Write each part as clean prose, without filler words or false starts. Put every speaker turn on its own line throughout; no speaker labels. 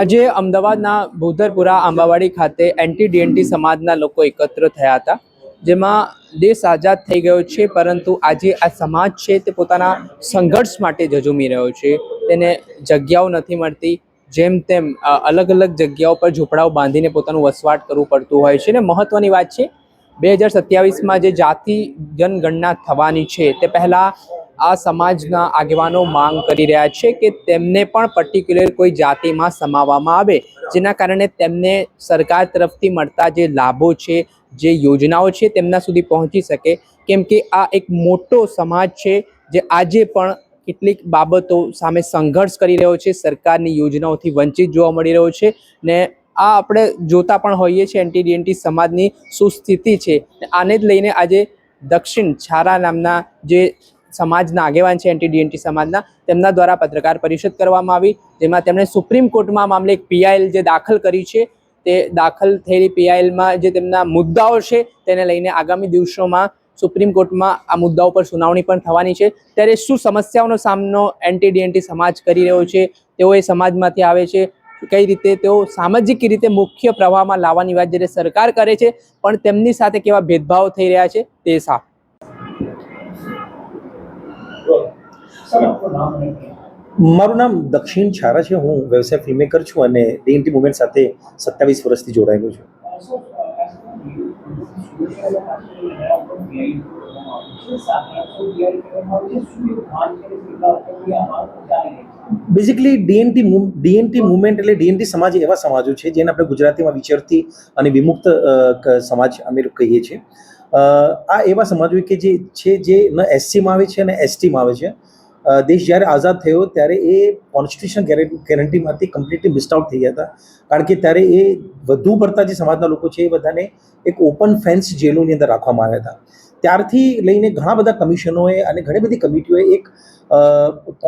આજે અમદાવાદના ભૂતરપુરા આંબાવાડી ખાતે એન્ટી ડીએનટી સમાજના લોકો એકત્ર થયા હતા, જેમાં દેશ આઝાદ થઈ ગયો છે, પરંતુ આજે આ સમાજ છે તે પોતાના સંઘર્ષ માટે ઝઝૂમી રહ્યો છે. તેને જગ્યાઓ નથી મળતી, જેમ તેમ અલગ અલગ જગ્યાઓ પર ઝૂંપડાઓ બાંધીને પોતાનું વસવાટ કરવું પડતું હોય છે. ને મહત્વની વાત છે, 2027માં જે જાતિ જનગણના થવાની છે તે પહેલાં આ સમાજના આગેવાનો માંગ કરી રહ્યા છે કે તેમને પણ પર્ટિક્યુલર કોઈ જાતિમાં સમાવવામાં આવે, જેના કારણે તેમને સરકાર તરફથી મળતા જે લાભો છે, જે યોજનાઓ છે તેમના સુધી પહોંચી શકે. કેમ કે આ એક મોટો સમાજ છે જે આજે પણ કેટલીક બાબતો સામે સંઘર્ષ કરી રહ્યો છે, સરકારની યોજનાઓથી વંચિત જોવા મળી રહ્યો છે. ને આ આપણે જોતા પણ હોઈએ છીએ એન્ટી ડીએનટી સમાજની શું સ્થિતિ છે. આને જ લઈને આજે દક્ષિણ છારા નામના જે સમાજના આગેવાન છે એન્ટી ડીએનટી સમાજના, તેમના દ્વારા પત્રકાર પરિષદ કરવામાં આવી, જેમાં તેમણે સુપ્રીમ કોર્ટમાં મામલે એક પીઆઈએલ જે દાખલ કરી છે, તે દાખલ થયેલી પીઆઈએલમાં જે તેમના મુદ્દાઓ છે તેને લઈને આગામી દિવસોમાં સુપ્રીમ કોર્ટમાં આ મુદ્દાઓ પર સુનાવણી પણ થવાની છે. ત્યારે શું સમસ્યાઓનો સામનો એન્ટી ડીએનટી સમાજ કરી રહ્યો છે, તેઓ એ સમાજમાંથી આવે છે, કઈ રીતે તેઓ સામાજિક રીતે મુખ્ય પ્રવાહમાં લાવવાની વાત જ્યારે સરકાર કરે છે, પણ તેમની સાથે કેવા ભેદભાવ થઈ રહ્યા છે તે સાફ.
મારું નામ દક્ષિણ છારા છે. હું વ્યવસાય ફિલ્મ મેકર છું અને ડીએનટી મુવમેન્ટ સાથે 27 વર્ષથી જોડાયેલો છું. બેઝિકલી ડીએનટી મુવમેન્ટ એટલે ડીએનટી સમાજ એવા સમાજો છે જેને આપણે ગુજરાતીમાં વિચરતી અને વિમુક્ત સમાજ અમે કહીએ છીએ. આ એવા સમાજો કે જે છે જે ન એસસીમાં આવે છે અને એસટીમાં આવે છે. દેશ જ્યારે આઝાદ થયો ત્યારે એ કોન્સ્ટિટ્યુશન ગેરંટીમાંથી કમ્પ્લીટલી મિસ્ડ આઉટ થઈ ગયા હતા, કારણ કે ત્યારે એ વધુ પડતા જે સમાજના લોકો છે એ બધાને એક ઓપન ફેન્સ જેલોની અંદર રાખવામાં આવ્યા હતા. ત્યારથી લઈને ઘણા બધા કમિશનોએ અને ઘણી બધી કમિટીઓએ એક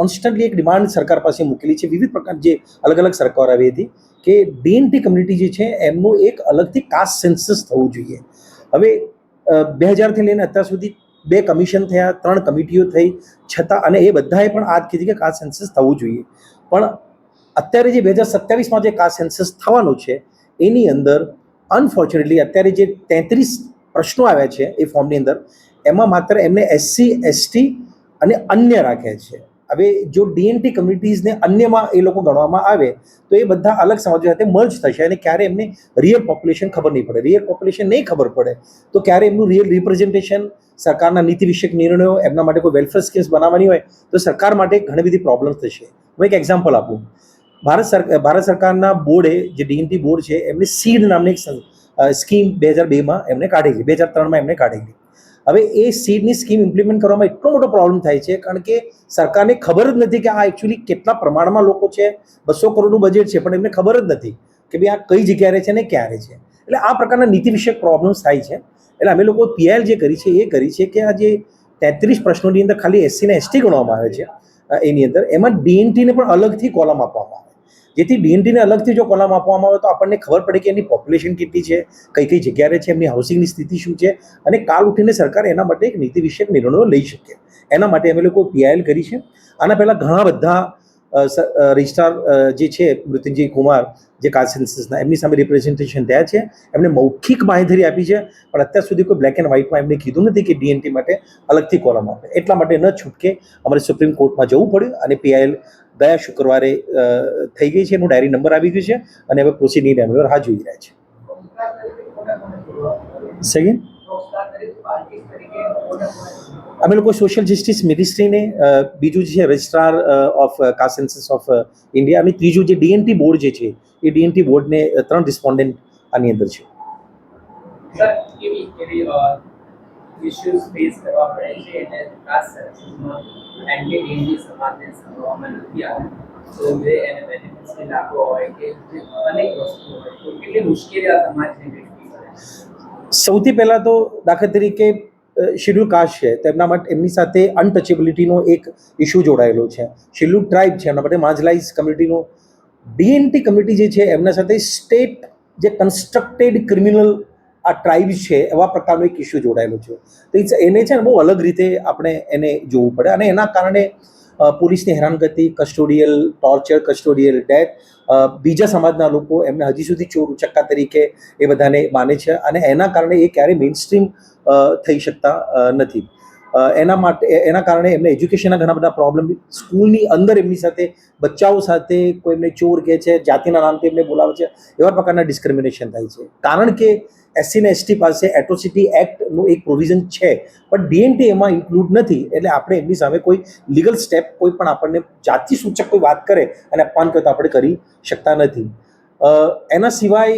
કોન્સ્ટન્ટલી એક ડિમાન્ડ સરકાર પાસે મૂકેલી છે. વિવિધ પ્રકાર જે અલગ અલગ સરકાર આવી હતી કે ડીએનટી કમ્યુનિટી જે છે એમનું એક અલગથી કાસ્ટ સેન્સસ થવું જોઈએ. હવે 2000થી લઈને અત્યાર સુધી 2 કમિશન થયા, 3 કમિટીઓ થઈ, છતાં અને એ બધાએ પણ આ જ કીધી કે કાસ્ટ સેન્સસ થવું જોઈએ. પણ અત્યારે જે 2027માં જે કાસ્ટ સેન્સસ થવાનું છે એની અંદર અનફોર્ચ્યુનેટલી અત્યારે જે 33 પ્રશ્નો આવ્યા છે એ ફોર્મની અંદર, એમાં માત્ર એમને એસસી, એસટી અને અન્ય રાખ્યા છે. હવે જો ડીએનટી કમ્યુનિટીઝને અન્યમાં એ લોકો ગણવામાં આવે તો એ બધા અલગ સમાજો સાથે મર્જ થશે અને ક્યારે એમને રિયલ પોપ્યુલેશન ખબર નહીં પડે. રિયલ પોપ્યુલેશન નહીં ખબર પડે તો ક્યારે એમનું રિયલ રિપ્રેઝન્ટેશન, સરકારના નીતિ વિષયક નિર્ણયો, એમના માટે કોઈ વેલફેર સ્કીમ્સ બનાવવાની હોય તો સરકાર માટે ઘણી બધી પ્રોબ્લેમ્સ થશે. હું એક એક્ઝામ્પલ આપું. ભારત સરકારના બોર્ડે, જે ડીએનટી બોર્ડ છે, એમને સીડ નામની એક સ્કીમ 2002માં એમને કાઢેલી, 2003માં એમને કાઢેલી. હવે એ સીડની સ્કીમ ઇમ્પ્લિમેન્ટ કરવામાં એટલો મોટો પ્રોબ્લેમ થાય છે, કારણ કે સરકારને ખબર જ નથી કે આ એકચ્યુઅલી કેટલા પ્રમાણમાં લોકો છે. 200 કરોડનું બજેટ છે, પણ એમને ખબર જ નથી કે ભાઈ આ કઈ જગ્યાએ રહે છે ને ક્યાં રહે છે. એટલે આ પ્રકારના નીતિ વિષયક પ્રોબ્લેમ્સ થાય છે. એટલે અમે લોકો પીએલ જે કરી છે એ કરી છે કે આ જે 33 પ્રશ્નોની અંદર ખાલી એસસી ને એસટી ગણવામાં આવે છે, એની અંદર એમાં ડીએનટીને પણ અલગથી કોલમ આપવામાં આવે, જેથી ડીએનટીને અલગથી જો કોલમ આપવામાં આવે તો આપણને ખબર પડે કે એની પોપ્યુલેશન કેટલી છે, કઈ કઈ જગ્યાએ રહે છે, એમની હાઉસિંગની સ્થિતિ શું છે, અને કાલ ઉઠીને સરકાર એના માટે એક નીતિ વિષયક નિર્ણયો લઈ શકે. એના માટે અમે લોકો પીઆઈએલ કરી છે. આના પહેલાં ઘણા બધા રજિસ્ટ્રાર જે છે મૃત્યુંજય કુમાર, જે કાસ્ટ સેન્સસના, એમની સામે રિપ્રેઝન્ટેશન થયા છે. એમને મૌખિક બાંહેધરી આપી છે, પણ અત્યાર સુધી કોઈ બ્લેક એન્ડ વ્હાઇટમાં એમને કીધું નથી કે ડીએનટી માટે અલગથી કોલમ આપે. એટલા માટે ન છૂટકે અમારે સુપ્રીમ કોર્ટમાં જવું પડ્યું અને પીઆઈએલ ગયા શુક્રવારે થઈ ગઈ છે. એનું ડાયરી નંબર આવી ગયું છે અને હવે પ્રોસિડિંગની અમે રાહ જોઈ રહ્યા છે. સેકન્ડ, અમે લોકો સોશિયલ જસ્ટિસ મિનિસ્ટ્રીને, બીજું છે registrar of cast census of India, અને ત્રીજું જે ડીએનટી બોર્ડ જે છે એ ડીએનટી બોર્ડને 3 રિસ્પોન્ડન્ટ આની અંદર છે.
ઇશ્યુઝ ફેસ કરવા પડે છે અને કાસ્ટ સેન્સસમાં એન્ટી ડીએનટી સમાજને સમાવવામાં નથી આવ્યા, તો જે એને બેનિફિટ્સની લાભો હોય કે અનેક વસ્તુ હોય, તો કેટલી મુશ્કેલી આ સમાજને વેઠવી પડે.
સૌથી પહેલાં તો દાખલા તરીકે શેડ્યુલ કાસ્ટ છે, તો એમના માટે એમની સાથે અનટચેબિલિટીનો એક ઇસ્યુ જોડાયેલો છે. શેડ્યુલ ટ્રાઇબ છે, એમના માટે માર્જલાઇઝ કમ્યુનિટીનો. ડીએનટી કમ્યુનિટી જે છે એમના સાથે સ્ટેટ જે કન્સ્ટ્રક્ટેડ ક્રિમિનલ આ ટ્રાઇબ છે એવા પ્રકારનો એક ઇસ્યુ જોડાયેલો છે. તો એને છે ને બહુ અલગ રીતે આપણે એને જોવું પડે, અને એના કારણે પોલીસની હેરાનગતિ, કસ્ટોડિયલ ટોર્ચર, કસ્ટોડિયલ ડેથ, બીજા સમાજના લોકો એમને હજી સુધી ચોર ઉચક્કા તરીકે એ બધાને માને છે અને એના કારણે એ ક્યારેય મેઇન સ્ટ્રીમ થઈ શકતા નથી. એના કારણે એમને એજ્યુકેશનના ઘણા બધા પ્રોબ્લેમ, સ્કૂલની અંદર એમની સાથે બચ્ચાઓ સાથે કોઈ એમને ચોર કહે છે, જાતિના નામથી એમને બોલાવે છે, એવા પ્રકારના ડિસ્ક્રિમિનેશન થાય છે. કારણ કે SC ને ST પાસે એટ્રોસિટી એક્ટનું એક પ્રોવિઝન છે, પણ DNT એમાં ઇન્ક્લુડ નથી. એટલે આપણે એમની સામે કોઈ લીગલ સ્ટેપ, કોઈ પણ આપણને જાતિ સૂચક કોઈ વાત કરે અને અપમાન કરે તો આપણે કરી શકતા નથી. એના સિવાય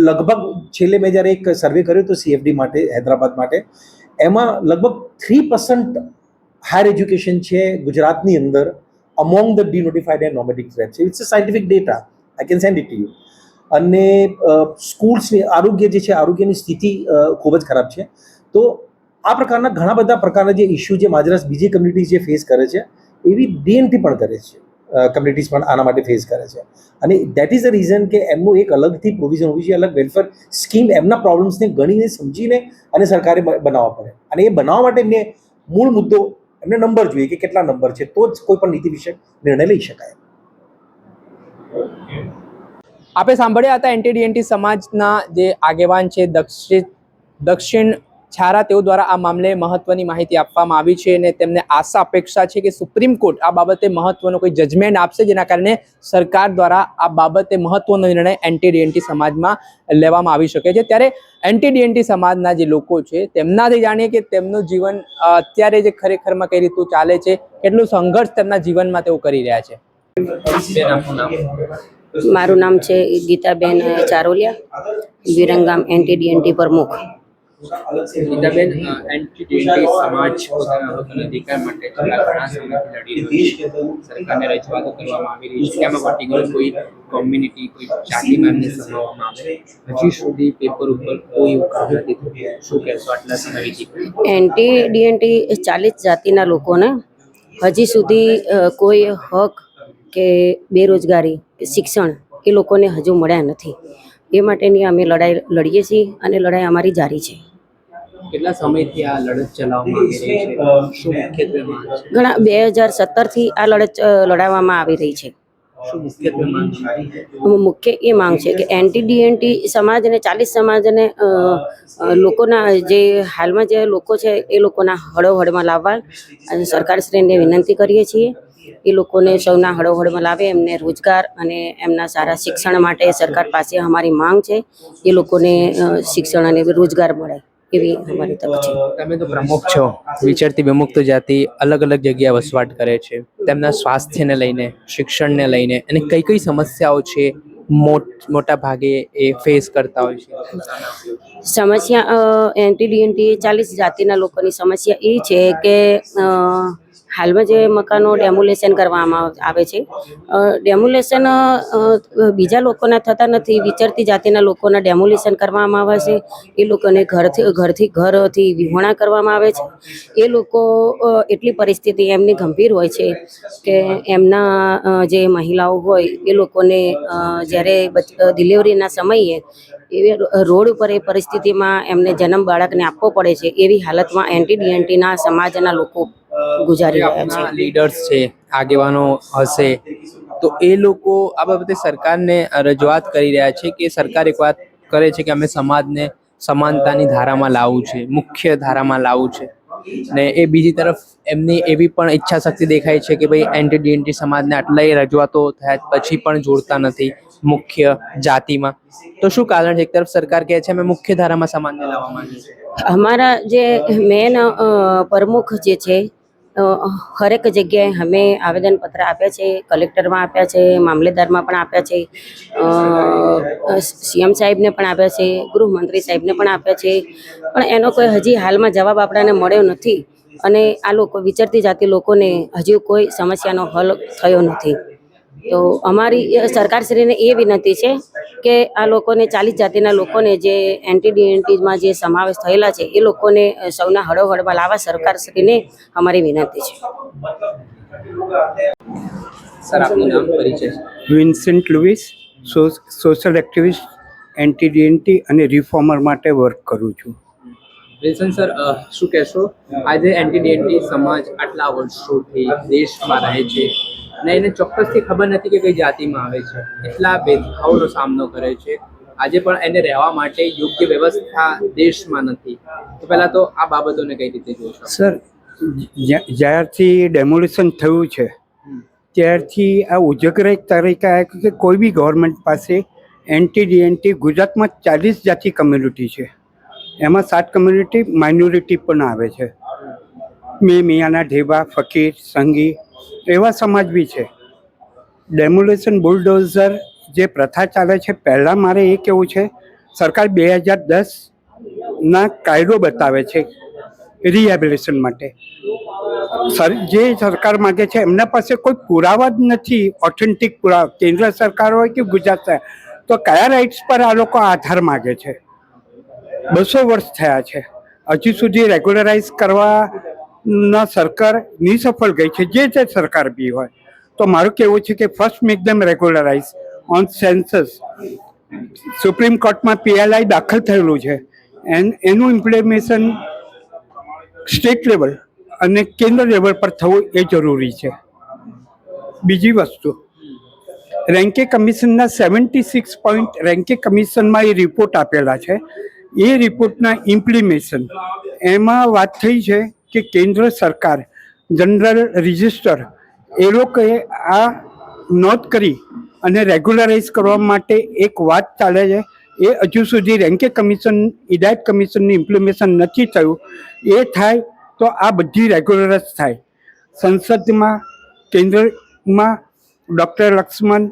લગભગ છેલ્લે મેં જ્યારે એક સર્વે કર્યો હતો CFD માટે, હૈદરાબાદ માટે, એમાં લગભગ 3% હાયર એજ્યુકેશન છે ગુજરાતની અંદર among the denotified and nomadic tribe છે. It's a scientific data, I can send it to you. અને સ્કૂલ્સની આરોગ્ય જે છે, આરોગ્યની સ્થિતિ ખૂબ જ ખરાબ છે. તો આ પ્રકારના ઘણા બધા પ્રકારના જે ઇસ્યુ જે માજરાસ બીજી કમ્યુનિટીઝ જે ફેસ કરે છે, એવી DNT પણ કરે છે, કમ્યુનિટીઝ પણ આના માટે ફેસ કરે છે. અને દેટ ઇઝ ધ રીઝન કે એમનું એક અલગથી પ્રોવિઝન હોવી જોઈએ, અલગ વેલફેર સ્કીમ એમના પ્રોબ્લેમ્સને ગણીને, સમજીને અને સરકારે બનાવવા પડે. અને એ બનાવવા માટે એમને મૂળ મુદ્દો, એમને નંબર જોઈએ કે કેટલા નંબર છે, તો જ કોઈ પણ નીતિ વિશે નિર્ણય લઈ શકાય.
આપણે સાંભળ્યા હતા NTDNT સમાજના જે આગેવાન છે દક્ષિણ છારા, તેઓ દ્વારા આ મામલે મહત્વની માહિતી આપવામાં આવી છે અને તેમને આશા અપેક્ષા છે કે સુપ્રીમ કોર્ટ આ બાબતે મહત્વનો કોઈ જજમેન્ટ આપશે, જેના કારણે સરકાર દ્વારા આ બાબતે મહત્વનો નિર્ણય NTDNT સમાજમાં લેવામાં આવી શકે છે. ત્યારે NTDNT સમાજના જે લોકો છે તેમનાથી જાણીએ કે તેમનું જીવન અત્યારે જે ખરેખરમાં કઈ રીતનું ચાલે છે, કેટલું સંઘર્ષ તેમના જીવનમાં તેઓ કરી રહ્યા છે.
મારું નામ છે ગીતાબેન ચારોલિયા, વિરંગામ NTDNT પ્રમુખ.
ગીતાબેન, NTDNT સમાજ પોતાના હકોના અધિકાર માટે છેલ્લા ઘણા સમયથી લડી રહ્યું છે. સરકારને રજૂઆતો કરવામાં આવી રહી છે કે આમાં પર્ટિક્યુલર કોઈ કોમ્યુનિટી, કોઈ જાતિમાં એમને સમાવવામાં આવે. હજી સુધી પેપર ઉપર કોઈ કામ નથી થયું. શું કહેશો આટલા સમયથી?
NTDNT 40 જાતિના લોકોને હજી સુધી કોઈ હક કે બેરોજગારી કે શિક્ષણ એ લોકોને હજુ મળ્યા નથી. એ માટેની અમે લડાઈ લડીએ છીએ અને લડાઈ અમારી જારી છે.
કેટલા સમયથી આ લડત ચલાવવામાં આવી રહી છે? શું મુખ્યત્વે માંગ છે?
ઘણા 2017થી આ લડત લડાવવામાં આવી રહી છે.
શું મુખ્યત્વે માંગ છે?
મુખ્ય એ માંગ છે કે NTDNT સમાજને 40 સમાજને લોકોના જે હાલમાં જે લોકો છે એ લોકોના હળોહળમાં લાવવા અને સરકારશ્રીને વિનંતી કરીએ છીએ. એ લોકોને સૌના હળોહળમાં લાવે, એમને રોજગાર અને એમના સારા શિક્ષણ માટે સરકાર પાસે અમારી માંગ છે. એ લોકોને શિક્ષણ અને રોજગાર મળે એવી અમારી તક છે.
તમે તો પ્રમુખ છો, વિચરતી વિમુક્ત જાતિ અલગ અલગ જગ્યાએ વસવાટ કરે છે. તેમના સ્વાસ્થ્યને લઈને, શિક્ષણને લઈને અને કઈ કઈ સમસ્યાઓ છે મોટા ભાગે એ ફેસ કરતા હોય છે?
સમસ્યા NTDNT 40 જાતિના લોકોની સમસ્યા એ છે કે હાલમાં જે મકાનો ડેમોલેશન કરવામાં આવે છે, ડેમોલેશન બીજા લોકોના થતા નથી, વિચરતી જાતિના લોકોના ડેમોલેશન કરવામાં આવે છે. એ લોકોને ઘરથી વિહોણા કરવામાં આવે છે. એ લોકો એટલી પરિસ્થિતિ એમની ગંભીર હોય છે કે એમના જે મહિલાઓ હોય એ લોકોને જ્યારે ડિલિવરીના સમયે એવી રોડ ઉપર એ પરિસ્થિતિમાં એમને જન્મ બાળકને આપવો પડે છે. એવી હાલતમાં NTDNTના સમાજના લોકો ગુજારી રહ્યા છે.
લીડર્સ છે, આગેવાનો હશે, તો એ લોકો આ બાબતે સરકારને રજૂઆત કરી રહ્યા છે કે સરકાર એક વાત કરે છે કે અમે સમાજને સમાનતાની ધારામાં લાવવું છે, મુખ્ય ધારામાં લાવવું છે. ને એ બીજી તરફ એમની એવી પણ ઈચ્છા શક્તિ દેખાય છે કે ભાઈ NTDNT સમાજને આટલાય રજૂઆતો થયા પછી પણ જોડતા નથી મુખ્ય જાતિમાં. તો શું કારણ છે? એક તરફ સરકાર કહે છે અમે મુખ્ય ધારામાં સમાજને લાવવા માંગીએ છીએ.
અમારા જે મેન પ્રમુખ જે છે, હરેક જગ્યાએ અમે આવેદનપત્ર આપ્યા છે, કલેક્ટરમાં આપ્યા છે, મામલેદારમાં પણ આપ્યા છે, CM સાહેબને પણ આપ્યા છે, ગૃહમંત્રી સાહેબને પણ આપ્યા છે, પણ એનો કોઈ હજી હાલમાં જવાબ આપણાને મળ્યો નથી. અને આ લોકો વિચરતી જાતિ લોકોને હજુ કોઈ સમસ્યાનો હલ થયો નથી. તો અમારી સરકારશ્રીને એ વિનંતી છે કે આ લોકોને 40 જાતિના લોકોને જે NTDNTમાં જે સમાવેશ થયેલા છે એ લોકોને સૌના હળોહળમાં લાવવા સરકારશ્રીને અમારી વિનંતી છે.
સર, આપનું નામ, પરિચય?
Vincent Louis, social activist, NTDNT અને રિફોર્મર માટે વર્ક કરું છું.
વિલ્સન સર, શું કહેશો? આજે એન્ટી ડીએનટી સમાજ આટલા વર્ષોથી દેશમાં રહે છે અને એને ચોક્કસથી ખબર નથી કે કઈ જાતિમાં આવે છે, એટલા ભેદભાવનો સામનો કરે છે. આજે પણ એને રહેવા માટે યોગ્ય વ્યવસ્થા દેશમાં નથી. તો પહેલા તો આ બાબતોને કઈ રીતે જોશો?
સર, જ્યારથી ડેમોલિશન થયું છે ત્યારથી આ ઉજાગર એક તરીકે આવ્યું કે કોઈ બી ગવર્મેન્ટ પાસે એન્ટી ડીએનટી ગુજરાતમાં 40 જાતિ કમ્યુનિટી છે, એમાં 7 કમ્યુનિટી માઇનોરિટી પણ આવે છે. મિયાના ઢેબા, ફકીર, સંઘી એવા સમાજ બી છે. ડેમોલિશન બુલડોઝર જે પ્રથા ચાલે છે, પહેલાં મારે એ કહેવું છે, સરકાર 2010ના કાયદો બતાવે છે રિહેબિલિટેશન માટે. જે સરકાર માગે છે એમના પાસે કોઈ પુરાવા જ નથી, ઓથેન્ટિક પુરાવા. કેન્દ્ર સરકાર હોય કે ગુજરાત સરકાર, તો કયા રાઇટ્સ પર આ લોકો આધાર માગે છે? 200 વર્ષ થયા છે, હજી સુધી રેગ્યુલરાઇઝ કરવાના સરકાર નિસફળ ગઈ છે, જે તે સરકાર બી હોય. તો મારું કહેવું છે કે first make them regularise on census. Supreme કોર્ટમાં PLI દાખલ થયેલું છે, એનું ઇમ્પ્લિમેશન સ્ટેટ લેવલ અને કેન્દ્ર લેવલ પર થવું એ જરૂરી છે. બીજી વસ્તુ, રેન્કે કમિશનના 76 પોઈન્ટ રેન્કે કમિશનમાં એ રિપોર્ટ આપેલા છે. એ રિપોર્ટના ઇમ્પ્લિમેશન એમાં વાત થઈ છે કે કેન્દ્ર સરકાર જનરલ રજિસ્ટર એ લોકોએ આ નોંધ કરી અને રેગ્યુલરાઇઝ કરવા માટે એક વાત ચાલે છે. એ હજુ સુધી રેન્કે કમિશન, હિદાયત કમિશનની ઇમ્પ્લિમેશન નથી થયું. એ થાય તો આ બધી રેગ્યુલરાઇઝ થાય. સંસદમાં, કેન્દ્રમાં ડૉક્ટર લક્ષ્મણ,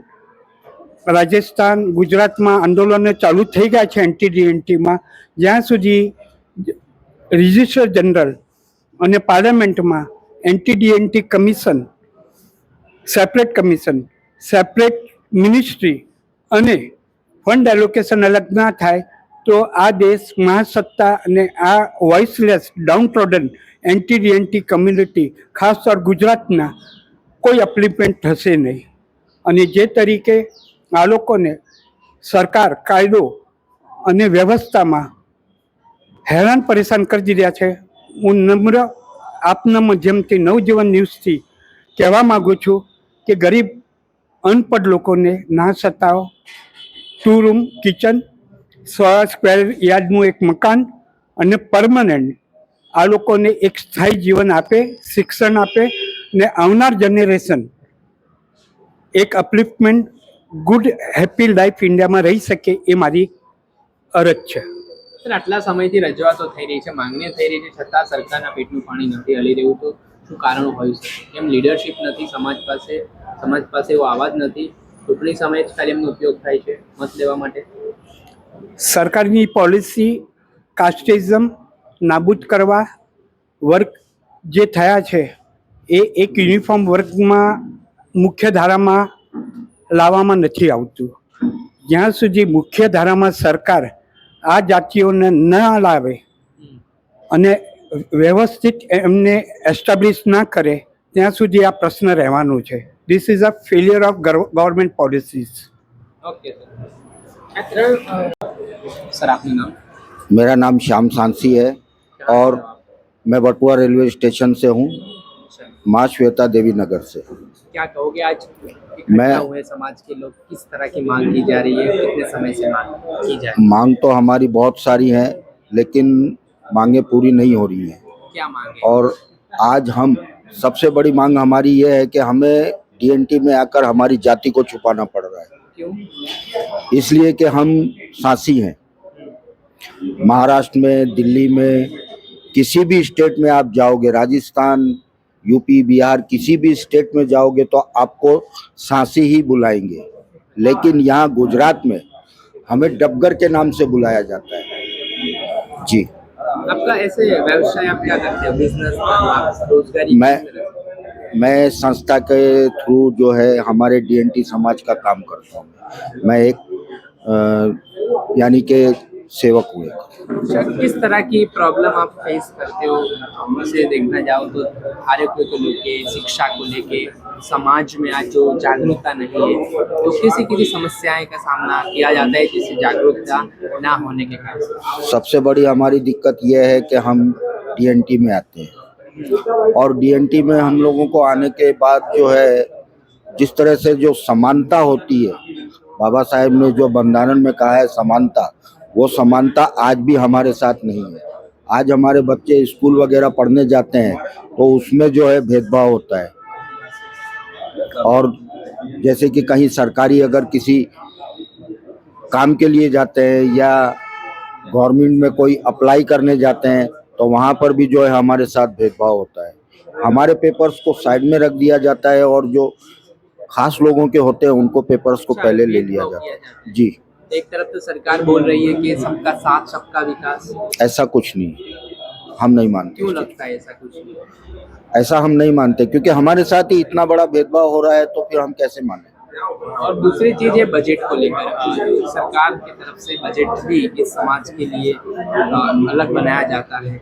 રાજસ્થાન, ગુજરાતમાં આંદોલનો ચાલુ થઈ ગયા છે એન્ટી ડીએનટીમાં. જ્યાં સુધી રજિસ્ટ્રાર જનરલ અને પાર્લામેન્ટમાં NT DNT commission, separate ministry અને ફંડ એલોકેશન અલગ ના થાય તો આ દેશ મહાસત્તા અને આ voiceless downtrodden NT DNT community, ખાસ તौर ગુજરાતના, કોઈ અપલિપમેન્ટ થશે નહીં. અને જે તરીકે આ લોકોને સરકાર કાયદો અને વ્યવસ્થામાં હેરાન પરેશાન કરી રહ્યા છે, હું નમ્ર આપના માધ્યમથી નવજીવન ન્યૂઝથી કહેવા માગું છું કે ગરીબ અનપઢ લોકોને ના સતાવો. 2 રૂમ કિચન, 100 સ્ક્વેર યાર્ડનું એક મકાન અને પરમનન્ટ આ લોકોને એક સ્થાયી જીવન આપે, શિક્ષણ આપે ને આવનાર જનરેશન એક અપલિફમેન્ટ, ગુડ હેપી લાઈફ ઇન્ડિયામાં રહી શકે એ મારી અરજ છે.
સર, આટલા સમયથી રજૂઆતો થઈ રહી છે, માંગણીઓ થઈ રહી છે, છતાં સરકારના પેટનું પાણી નથી હલી રહ્યું. તો શું કારણ હોય છે? કેમ લીડરશિપ નથી સમાજ પાસે એવો આવાજ નથી? ચૂંટણી સમયે જ ખાલી એમનો ઉપયોગ થાય છે મત લેવા માટે.
સરકારની પોલિસી કાસ્ટિઝમ નાબૂદ કરવા, વર્ગ જે થયા છે એ એક યુનિફોર્મ વર્ગમાં મુખ્ય ધારામાં લાવવામાં નથી આવતું. જ્યાં સુધી મુખ્ય ધારામાં સરકાર આ જાતિઓને ન લાવે અને વ્યવસ્થિત એમને એસ્ટાબ્લિશ ના કરે ત્યાં સુધી આ પ્રશ્ન રહેવાનું છે. This is a failure of government policies.
Okay sir. Sir, आपका नाम?
मेरा नाम श्याम सांसी है और मैं बटुआ रेलवे स्टेशन से हूँ, माँ श्वेता देवी नगर से.
क्या कहोगे, आज इकट्ठा हुए समाज के लोग, किस तरह की मांग की जा रही है, कितने समय से मांग की जा रही है?
मांग तो हमारी बहुत सारी है लेकिन मांगे पूरी नहीं हो रही हैं.
क्या मांग है?
और आज हम सबसे बड़ी मांग हमारी ये है कि हमें डीएनटी में आकर हमारी जाति को छुपाना पड़ रहा है.
क्यों?
इसलिए कि हम सांसी हैं. महाराष्ट्र में, दिल्ली में, किसी भी स्टेट में आप जाओगे, राजस्थान, यूपी, बिहार, किसी भी स्टेट में जाओगे तो आपको सांसी ही बुलाएंगे. लेकिन यहाँ गुजरात में हमें डबगर के नाम से बुलाया जाता है. जी.
आपका ऐसे व्यवसाय आप क्या करते हो, बिजनेस, रोजगारी?
मैं संस्था के थ्रू जो है हमारे डीएनटी समाज का काम करता हूँ. मैं एक यानी कि सेवक हुए.
किस तरह की प्रॉब्लम आप फेस करते हो? उसे देखना जाओ तो आरोग्य को लेके, शिक्षा को लेके, समाज में आज जो जागरूकता नहीं है, तो किसी किसी समस्याएं का सामना किया जाता है जिससे जागरूकता ना होने के कारण।
सबसे बड़ी हमारी दिक्कत यह है कि हम डीएनटी में आते हैं और डीएनटी में हम लोगों को आने के बाद जो है जिस तरह से जो समानता होती है, बाबा साहेब ने जो बंधारण में कहा है समानता, वो समानता आज भी हमारे साथ नहीं है। आज हमारे बच्चे स्कूल वगैरह पढ़ने जाते हैं तो उसमें जो है भेदभाव होता है। और जैसे कि कहीं सरकारी अगर किसी काम के लिए जाते हैं या गवर्नमेंट में कोई अप्लाई करने जाते हैं तो वहाँ पर भी जो है हमारे साथ भेदभाव होता है। हमारे पेपर्स को साइड में रख दिया जाता है और जो खास लोगों के होते हैं उनको पेपर्स को पहले ले लिया जाता है। जी,
एक तरफ तो सरकार बोल रही है कि सबका साथ सबका विकास,
ऐसा कुछ नहीं, हम नहीं मानते।
क्यों लगता है ऐसा कुछ नहीं?
ऐसा हम नहीं मानते क्योंकि हमारे साथ ही इतना बड़ा भेदभाव हो रहा है तो फिर हम कैसे माने।
और दूसरी चीज है बजट को लेकर, सरकार की तरफ से बजट भी इस समाज के लिए अलग बनाया जाता है,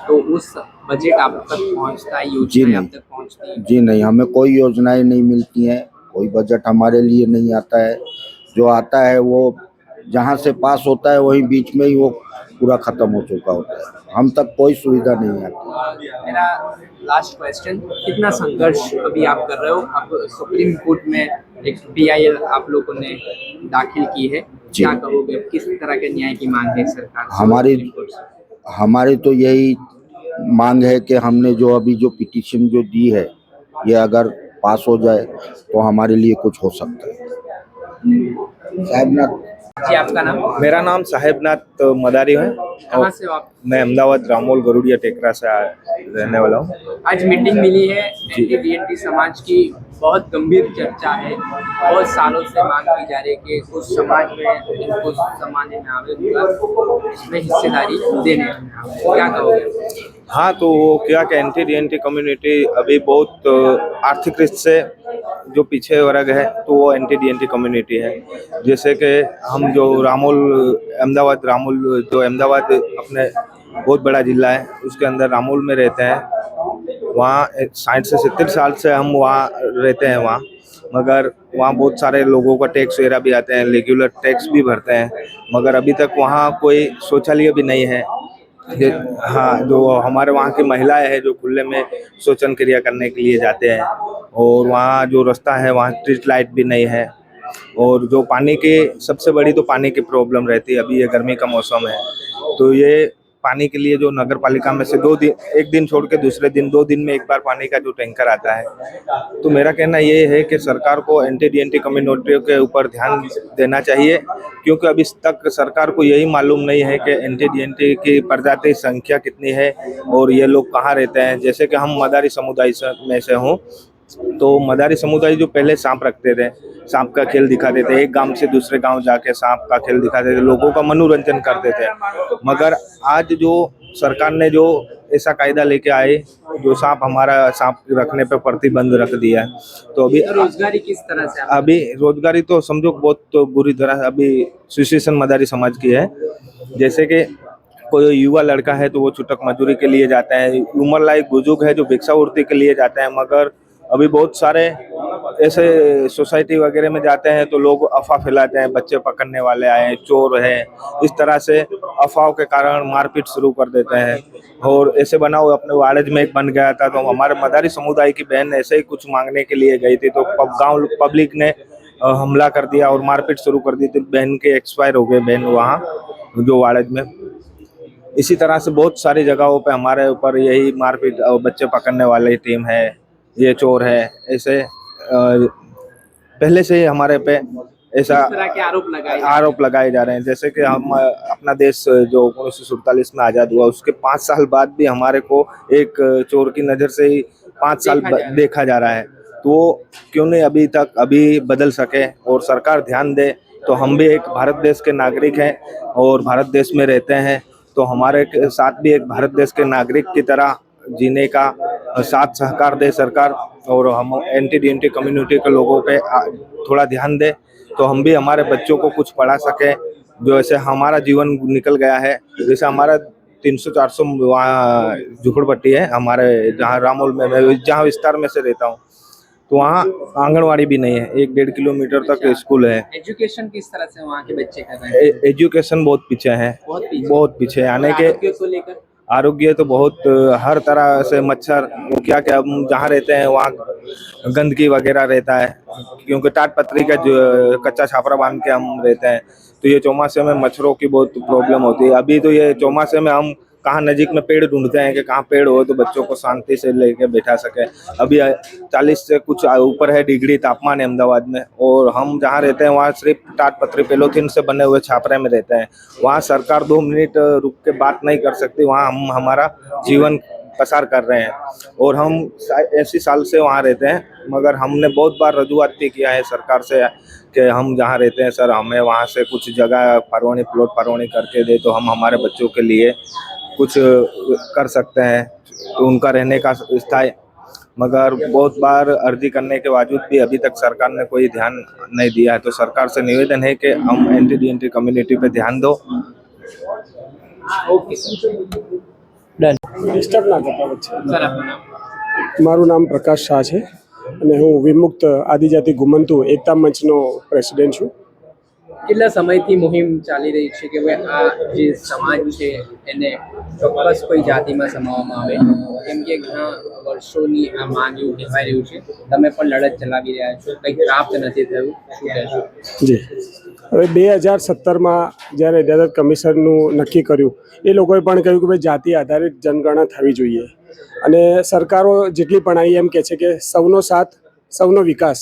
तो उस बजट आप तक पहुंचता है, योजनाएं आप तक पहुंचती है?
जी नहीं, हमें कोई योजनाएं नहीं मिलती हैं, कोई बजट हमारे लिए नहीं आता है। जो आता है वो जहाँ से पास होता है वहीं बीच में ही वो पूरा खत्म हो चुका होता है, हम तक कोई सुविधा नहीं आती।
मेरा लास्ट क्वेश्चन, कितना संघर्ष अभी आप कर रहे हो? अब सुप्रीम कोर्ट में एक PIL आप लोगों ने दाखिल की है, क्या कहोगे? किस तरह के न्याय की मांग है सरकार से?
हमारी तो यही मांग है कि हमने जो अभी जो पिटीशन जो दी है ये अगर पास हो जाए तो हमारे लिए कुछ हो सकता है। साहेबनाथ
जी, आपका नाम?
मेरा नाम साहेबनाथ मदारी है
कहाँ
और
से हो आप?
मैं अहमदाबाद रामोल गरुड़िया टेकरा से रहने वाला हूँ।
आज मीटिंग मिली है, एंटी समाज की बहुत गंभीर चर्चा है, बहुत सालों से मांग की जा रही है कि कुछ समाज में इनको सामान्य में आवेदन इसमें हिस्सेदारी देने, क्या कहोगे?
हाँ, तो वो क्या कि एंटी डीएनटी कम्युनिटी अभी बहुत आर्थिक रूप से जो पीछे वर्ग है तो वो एंटी डीएनटी कम्युनिटी है। जैसे कि हम जो रामोल अहमदाबाद रामोल जो अहमदाबाद अपने बहुत बड़ा जिला है उसके अंदर रामोल में रहते हैं, वहाँ 60 से 70 साल से हम वहाँ रहते हैं वहाँ, मगर वहाँ बहुत सारे लोगों का टैक्स वगैरह भी आते हैं, रेगुलर टैक्स भी भरते हैं, मगर अभी तक वहाँ कोई शौचालय भी नहीं है। हाँ, जो हमारे वहाँ की महिलाएं हैं जो खुले में शौचन क्रिया करने के लिए जाते हैं, और वहाँ जो रास्ता है वहाँ स्ट्रीट लाइट भी नहीं है, और जो पानी की सबसे बड़ी तो पानी की प्रॉब्लम रहती है। अभी ये गर्मी का मौसम है तो ये पानी के लिए जो नगर पालिका में से एक दिन छोड़ के दूसरे दिन 2 दिन में एक बार पानी का जो टैंकर आता है, तो मेरा कहना ये है कि सरकार को एंटी डीएनटी कम्युनिटी के ऊपर ध्यान देना चाहिए, क्योंकि अभी तक सरकार को यही मालूम नहीं है कि एंटी डीएनटी की प्रजाति संख्या कितनी है और ये लोग कहाँ रहते हैं। जैसे कि हम मदारी समुदाय में से हूँ, तो मदारी समुदाय जो पहले सांप रखते थे, सांप का खेल दिखाते थे, एक गांव से दूसरे गांव जाके सांप का खेल दिखाते थे, लोगों का मनोरंजन करते थे। मगर आज जो सरकार ने जो ऐसा कायदा लेके आए, जो हमारा सांप रखने पे प्रतिबंध रख दिया है, तो अभी
रोजगारी किस तरह से?
अभी रोजगारी तो समझो बहुत तो बुरी तरह अभी सिचुएशन मदारी समाज की है। जैसे कि कोई युवा लड़का है तो वो छूटक मजदूरी के लिए जाता है, उम्र लायक बुजुर्ग है जो भिक्षावृत्ति के लिए जाते हैं, मगर अभी बहुत सारे ऐसे सोसाइटी वगैरह में जाते हैं तो लोग अफवाह फैलाते हैं, बच्चे पकड़ने वाले आए, चोर है, इस तरह से अफवाहों के कारण मारपीट शुरू कर देते हैं। और ऐसे बना हुआ अपने वाड़ज में एक बन गया था, तो हमारे मदारी समुदाय की बहन ऐसे ही कुछ मांगने के लिए गई थी, तो गांव पब्लिक ने हमला कर दिया और मारपीट शुरू कर दी थी। बहन के एक्सपायर हो गए बहन वहाँ जो वाड़ज में। इसी तरह से बहुत सारी जगहों पे हमारे ऊपर यही मारपीट और बच्चे पकड़ने वाली टीम है, ये चोर है, ऐसे पहले से ही हमारे पे ऐसा
तरह के
आरोप लगाए जा रहे हैं। जैसे कि हम अपना देश जो 1947 में आज़ाद हुआ उसके 5 साल बाद भी हमारे को एक चोर की नज़र से ही 5 साल देखा जा रहा है, तो क्यों नहीं अभी बदल सके और सरकार ध्यान दे। तो हम भी एक भारत देश के नागरिक हैं और भारत देश में रहते हैं, तो हमारे साथ भी एक भारत देश के नागरिक की तरह जीने का साथ सहकार दे सरकार, और हम एंटी डीएनटी कम्युनिटी के लोगों पे थोड़ा ध्यान दे, तो हम भी हमारे बच्चों को कुछ पढ़ा सके। जो ऐसे हमारा जीवन निकल गया है, जैसे हमारा 300-400 वहाँ झुपड़पट्टी है हमारे जहाँ रामोल में, मैं जहाँ विस्तार में से रहता हूँ, तो वहाँ आंगनवाड़ी भी नहीं है, 1-1.5 किलोमीटर तक स्कूल है।
एजुकेशन किस तरह से वहाँ के बच्चे कर रहे हैं?
एजुकेशन बहुत पीछे है, बहुत पीछे है। आने
और
के
आरोग्य को लेकर
आरोग्य तो बहुत हर तरह से मच्छर, वो क्या क्या हम जहाँ रहते हैं वहाँ गंदगी वगैरह रहता है, क्योंकि टाट पतरी का जो कच्चा छापरा बांध के हम रहते हैं, तो ये चौमासे में मच्छरों की बहुत प्रॉब्लम होती है। अभी तो ये चौमासे में हम कहाँ नजीक में पेड़ ढूंढते हैं कि कहाँ पेड़ हो तो बच्चों को शांति से लेके बैठा सके। अभी 40 से कुछ ऊपर है डिग्री तापमान है अहमदाबाद में, और हम जहाँ रहते हैं वहाँ सिर्फ टाट पतरी पेलोथिन से बने हुए छापरे में रहते हैं। वहाँ सरकार 2 मिनट रुक के बात नहीं कर सकती, वहाँ हम हमारा जीवन पसार कर रहे हैं, और हम ऐसी साल से वहाँ रहते हैं। मगर हमने बहुत बार रजूआत भी किया है सरकार से कि हम जहाँ रहते हैं सर, हमें वहाँ से कुछ जगह फरवनी प्लॉट फरवनी करके दे तो हम हमारे बच्चों के लिए कुछ कर सकते हैं, तो उनका रहने का स्थायी। मगर बहुत बार अर्जी करने के बावजूद भी अभी तक सरकार ने कोई ध्यान नहीं दिया है। तो सरकार से निवेदन है कि हम एंटी कम्युनिटी पे ध्यान दो।
Okay
done.
ડિસ્ટર્બ ના થતા વચ્ચે.
સર આપનું નામ?
મારું નામ પ્રકાશ શાહ છે અને હું વિમુક્ત આદિજાતિ ગુમંતુ એકતા મંચનો પ્રેસિડેન્ટ છું.
કેટલા સમયથી મુહિમ ચાલી રહી છે કે ભાઈ આ જે સમાજ છે એને ચોક્કસ કોઈ જાતિમાં સમાવવામાં આવે, કેમ કે ઘણા વર્ષોની આ માંગ એવું કહેવાય રહ્યું છે. તમે પણ લડત ચલાવી રહ્યા છો, કંઈક પ્રાપ્ત નથી થયું, શું કહેશો?
જી, હવે 2017માં જ્યારે અદાલત કમિશનનું નક્કી કર્યું એ લોકોએ પણ કહ્યું કે ભાઈ જાતિ આધારિત જનગણના થવી જોઈએ, અને સરકારો જેટલી પણ આવી એમ કહે છે કે સૌનો સાથ સૌનો વિકાસ.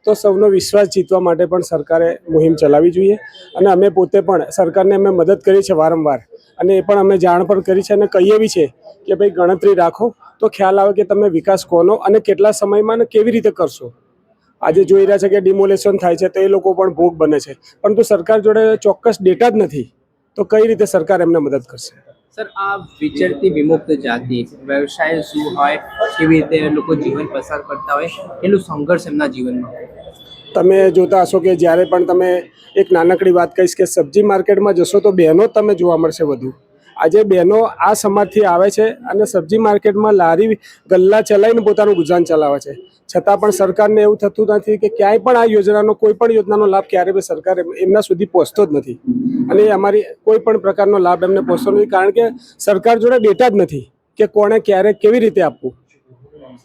તો સૌનો વિશ્વાસ જીતવા માટે પણ સરકારે મુહિમ ચલાવવી જોઈએ, અને અમે પોતે પણ સરકારને અમે મદદ કરી છે વારંવાર, અને એ પણ અમે જાણ પણ કરી છે અને કહીએ બી છે કે ભાઈ ગણતરી રાખો તો ખ્યાલ આવે કે તમે વિકાસ કોનો અને કેટલા સમયમાં અને કેવી રીતે કરશો. આજે જોઈ રહ્યા છે કે ડિમોલેશન થાય છે તો એ લોકો પણ ભોગ બને છે, પરંતુ સરકાર જોડે ચોક્કસ ડેટા જ નથી, તો કઈ રીતે સરકાર એમને મદદ કરશે?
સર આ વિચરતી વિમુક્ત જાતિ વ્યવસાય શું હોય, કેવી રીતે લોકો જીવન પસાર કરતા હોય, એટલું સંઘર્ષ એમના જીવનમાં હોય.
તમે જોતા હશો કે જ્યારે પણ તમે એક નાનકડી વાત કહીશ કે સબ્જી માર્કેટમાં જશો તો બહેનો તમે જોવા મળશે વધુ. આજે બહેનો આ સમાજથી આવે છે અને સબ્જી માર્કેટમાં લારી ગલ્લા ચલાવીને પોતાનું ગુજરાન ચલાવે છે, છતાં પણ સરકારને એવું થતું નથી કે ક્યાંય પણ આ યોજનાનો કોઈ પણ યોજનાનો લાભ ક્યારે બી સરકાર એમના સુધી પહોંચતો જ નથી, અને અમારી કોઈ પણ પ્રકારનો લાભ એમને પહોંચતો નથી, કારણ કે સરકાર જોડે ડેટા જ નથી કે કોણે ક્યારે કેવી રીતે આપવું.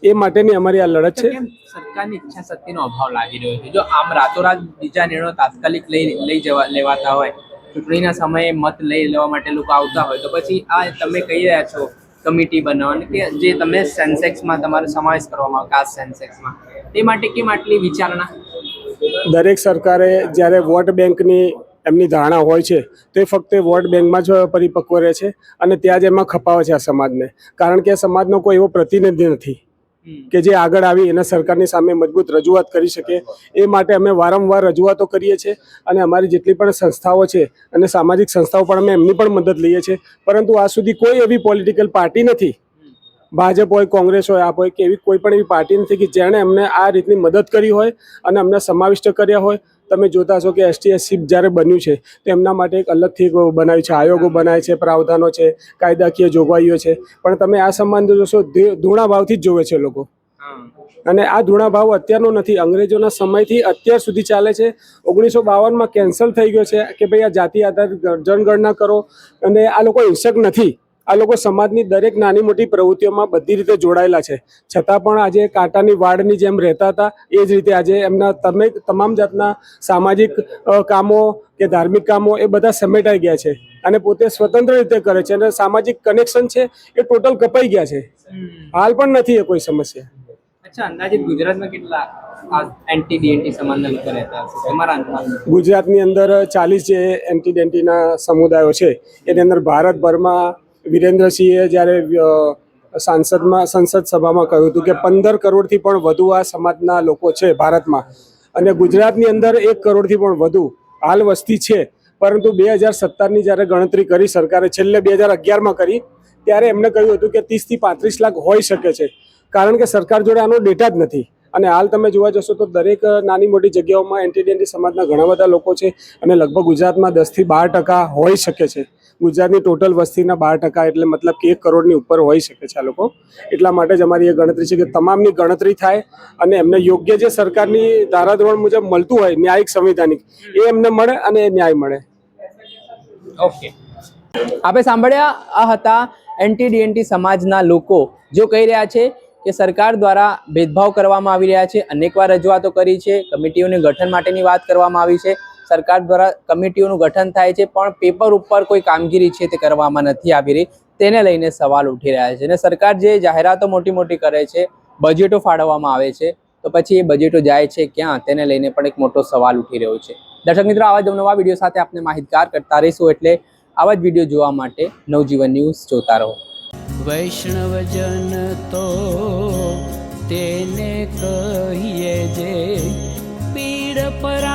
એ માટેની અમારી આ લડત છે.
કેમ સરકારની ઈચ્છા શક્તિનો અભાવ લાગી રહ્યો છે? જો આમ રાતોરાત બીજા નિર્ણયો તાત્કાલિક લેવાતા હોય, ચૂંટણીના સમયે મત લઈ લેવા માટે લોકો આવતા હોય, તો પછી આ તમે કહી રહ્યા છો કમિટી બનાવવાની કે જે તમે સેન્સેક્સમાં તમારો સમાવેશ કરવામાં આવે, કાસ્ટ સેન્સેક્સમાં, તે માટે કેમ આટલી વિચારણા?
દરેક સરકારે જ્યારે વોટ બેંકની એમની ધારણા હોય છે તો એ ફક્ત વોટ બેંકમાં જ પરિપક્વ રહે છે, અને ત્યાં જ એમાં ખપાવે છે આ સમાજને, કારણ કે સમાજનો કોઈ એવો પ્રતિનિધિ નથી કે જે આગળ આવી એને સરકારની સામે મજબૂત રજૂઆત કરી શકે. એ માટે અમે વારંવાર રજૂઆતો કરીએ છીએ, અને અમારી જેટલી પણ સંસ્થાઓ છે અને સામાજિક સંસ્થાઓ પણ અમે એમની પણ મદદ લઈએ છીએ, પરંતુ આ સુધી કોઈ એવી પોલિટિકલ પાર્ટી નથી, ભાજપ હોય, કોંગ્રેસ હોય, આપ હોય, કે એવી કોઈ પણ એવી પાર્ટી નથી કે જેણે અમને આ રીતની મદદ કરી હોય અને અમને સમાવિષ્ટ કર્યા હોય. તમે જોતા હશો કે ST/SC જ્યારે બન્યું છે તો એમના માટે એક અલગથી બનાવ્યું છે, આયોગો બનાવે છે, પ્રાવધાનો છે, કાયદાકીય જોગવાઈઓ છે, પણ તમે આ સંબંધો જોશો ધૂણા ભાવથી જ જોવે છે લોકો, અને આ ધૂણા ભાવ અત્યારનો નથી, અંગ્રેજોના સમયથી અત્યાર સુધી ચાલે છે. 1952માં કેન્સલ થઈ ગયો છે કે ભાઈ આ જાતિ આધારિત જનગણના કરો, અને આ લોકો હિંસક નથી, આ લોકો સમાજની દરેક નાની મોટી પ્રવૃત્તિઓમાં બધી રીતે જોડાયેલા છે, છતાં પણ આજે કાંટાની વાડની જેમ રહેતા હતા એ જ રીતે આજે એમના તમામ જાતના સામાજિક કામો કે ધાર્મિક કામો એ બધા સમેટાઈ ગયા છે, અને પોતે સ્વતંત્ર રીતે કરે છે, અને સામાજિક કનેક્શન છે એ ટોટલ કપાઈ ગયા છે. હાલ પણ નથી એ કોઈ સમસ્યા.
અચ્છા, અંદાજિત ગુજરાતમાં કેટલા એન્ટી ડીએનટી સમાજના લોકો રહેતા હશે તમારા અંદાજ?
ગુજરાતની અંદર 40 જે એન્ટી ડીએનટીના સમુદાયો છે એની અંદર ભારતભરમાં વિરેન્દ્રસિંહે જ્યારે સંસદ સભામાં કહ્યું હતું કે 15 કરોડથી પણ વધુ આ સમાજના લોકો છે ભારતમાં, અને ગુજરાતની અંદર 1 કરોડથી પણ વધુ હાલ વસ્તી છે. પરંતુ 2017ની જ્યારે ગણતરી કરી સરકારે, છેલ્લે 2011માં કરી, ત્યારે એમણે કહ્યું હતું કે 30 થી 35 લાખ હોઈ શકે છે, કારણ કે સરકાર જોડે આનો ડેટા જ નથી. અને હાલ તમે જોવા જશો તો દરેક નાની મોટી જગ્યાઓમાં એન્ટી ડીએનટી સમાજના ઘણા બધા લોકો છે, અને લગભગ ગુજરાતમાં 10 થી 12% હોઈ શકે છે, ગુજરાતની ટોટલ વસ્તીના 12% એટલે મતલબ કે 1 કરોડની ઉપર હોઈ શકે છે આ લોકો. એટલા માટે જ અમારી એ ગણતરી છે કે તમામની ગણતરી થાય અને એમને યોગ્ય જે સરકારની ધારાધોરણ મુજબ મળતું હોય ન્યાયિક સંવિધાનિક એ એમને મળે અને એ ન્યાય મળે.
ઓકે, આપણે સાંભળ્યા આ હતા એનટીડીએનટી સમાજના લોકો જો કહી રહ્યા છે કે સરકાર દ્વારા ભેદભાવ કરવામાં આવી રહ્યા છે. અનેકવાર રજૂઆતો કરી છે, કમિટીઓની ગઠન માટેની વાત કરવામાં આવી છે. સરકાર દ્વારા કમિટીઓનું ગઠન થાય છે પણ પેપર ઉપર કોઈ કામગીરી છે તે કરવામાં નથી આવી રહી. તેને લઈને સવાલ ઉઠી રહ્યા છે અને સરકાર જે જાહેરાતો મોટી મોટી કરે છે, બજેટો ફાળવવામાં આવે છે, તો પછી એ બજેટો જાય છે ક્યાં તેને લઈને પણ એક મોટો સવાલ ઉઠી રહ્યો છે. દર્શક મિત્રો, આવા જ નવા વિડીયો સાથે આપણે માહિતગાર કરતા રહીશું, એટલે આવા જ વિડીયો જોવા માટે નવજીવન ન્યૂઝ જોતા રહો.
વૈષ્ણવજન તો તેને કહીએ જે પીડ પર